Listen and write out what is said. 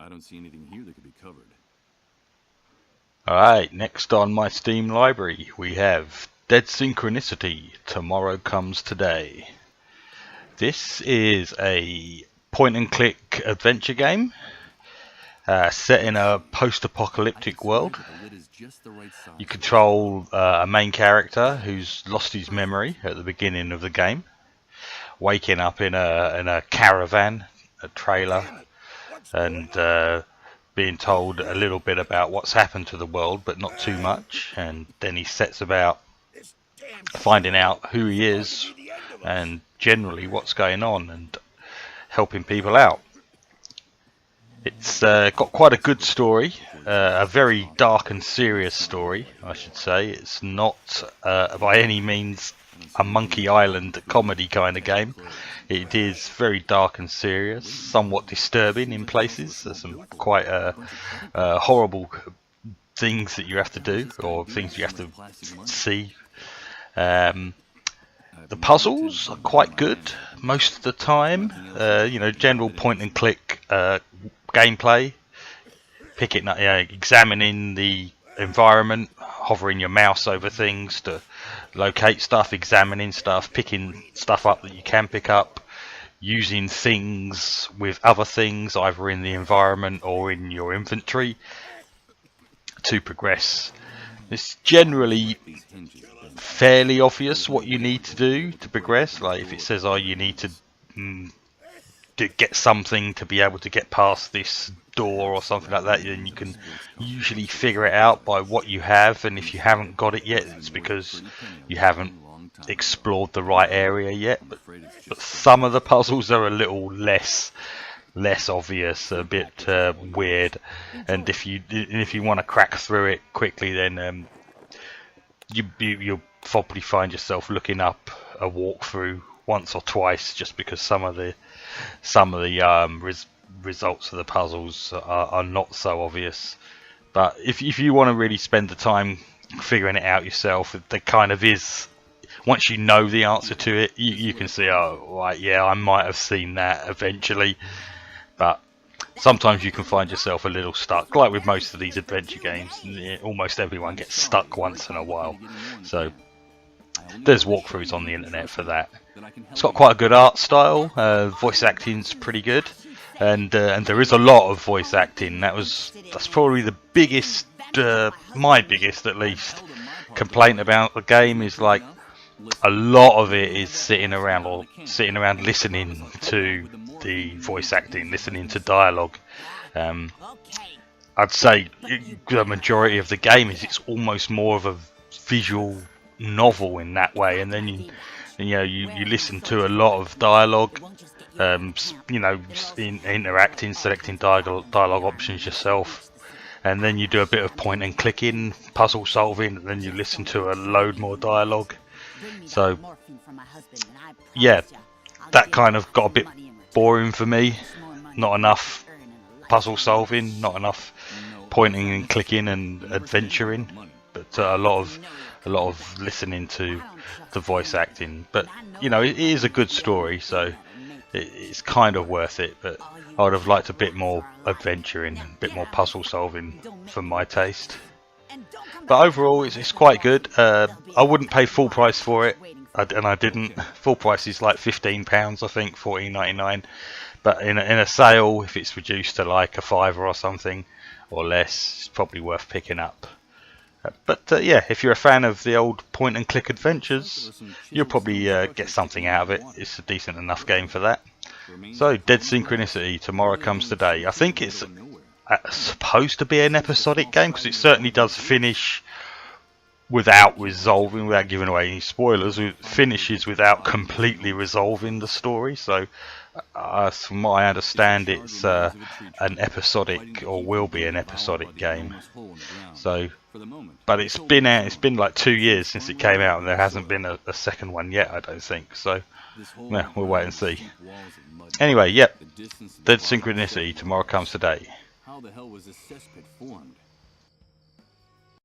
I don't see anything here that could be covered. Alright, next on my Steam library we have Dead Synchronicity, Tomorrow Comes Today. This is a point and click adventure game set in a post-apocalyptic world. You control a main character who's lost his memory at the beginning of the game, waking up in a caravan, a trailer, and being told a little bit about what's happened to the world, but not too much. And then he sets about finding out who he is and generally what's going on and helping people out. It's got quite a good story, a very dark and serious story, I should say. It's not by any means a Monkey Island comedy kind of game. It is very dark and serious, somewhat disturbing in places. There's some quite horrible things that you have to do, or things you have to see. The puzzles are quite good most of the time. General point and click gameplay. Examining the environment, hovering your mouse over things to locate stuff, examining stuff, picking stuff up that you can pick up, using things with other things either in the environment or in your inventory to progress. It's generally fairly obvious what you need to do to progress. Like if it says, you need to get something to be able to get past this door or something like that, then you can usually figure it out by what you have, and if you haven't got it yet, it's because you haven't explored the right area yet. But some of the puzzles are a little less obvious, a bit weird, and if you want to crack through it quickly, then you'll probably find yourself looking up a walkthrough once or twice, just because some of the results of the puzzles are not so obvious. But if you want to really spend the time figuring it out yourself, there kind of is. Once you know the answer to it, you can see, I might have seen that eventually. But sometimes you can find yourself a little stuck, like with most of these adventure games. Almost everyone gets stuck once in a while. So there's walkthroughs on the internet for that. It's got quite a good art style. Voice acting's pretty good, and there is a lot of voice acting. That's probably the biggest, my biggest at least, complaint about the game is like a lot of it is sitting around listening to the voice acting, listening to dialogue. I'd say the majority of the game it's almost more of a visual novel in that way, and then you listen to a lot of dialogue, interacting, selecting dialogue options yourself, and then you do a bit of point and clicking, puzzle solving, and then you listen to a load more dialogue. So yeah, that kind of got a bit boring for me. Not enough puzzle solving, not enough pointing and clicking and adventuring, but a lot of listening to the voice acting. But it is a good story, so it's kind of worth it. But I would have liked a bit more adventuring, a bit more puzzle solving for my taste. But overall, it's quite good. I wouldn't pay full price for it, and I didn't. Full price is like £15, I think, $14.99. But in a sale, if it's reduced to like a £5 or something or less, it's probably worth picking up. But if you're a fan of the old point and click adventures, you'll probably get something out of it. It's a decent enough game for that. So, Dead Synchronicity, Tomorrow Comes Today. I think it's supposed to be an episodic game, because it certainly does finish without giving away any spoilers. It finishes without completely resolving the story. So from what I understand, it's an episodic, or will be an episodic game. So, but it's been like 2 years since it came out, and there hasn't been a second one yet, I don't think. So we'll wait and see. Anyway, Dead Synchronicity, Tomorrow Comes Today. How the hell was this cesspit formed?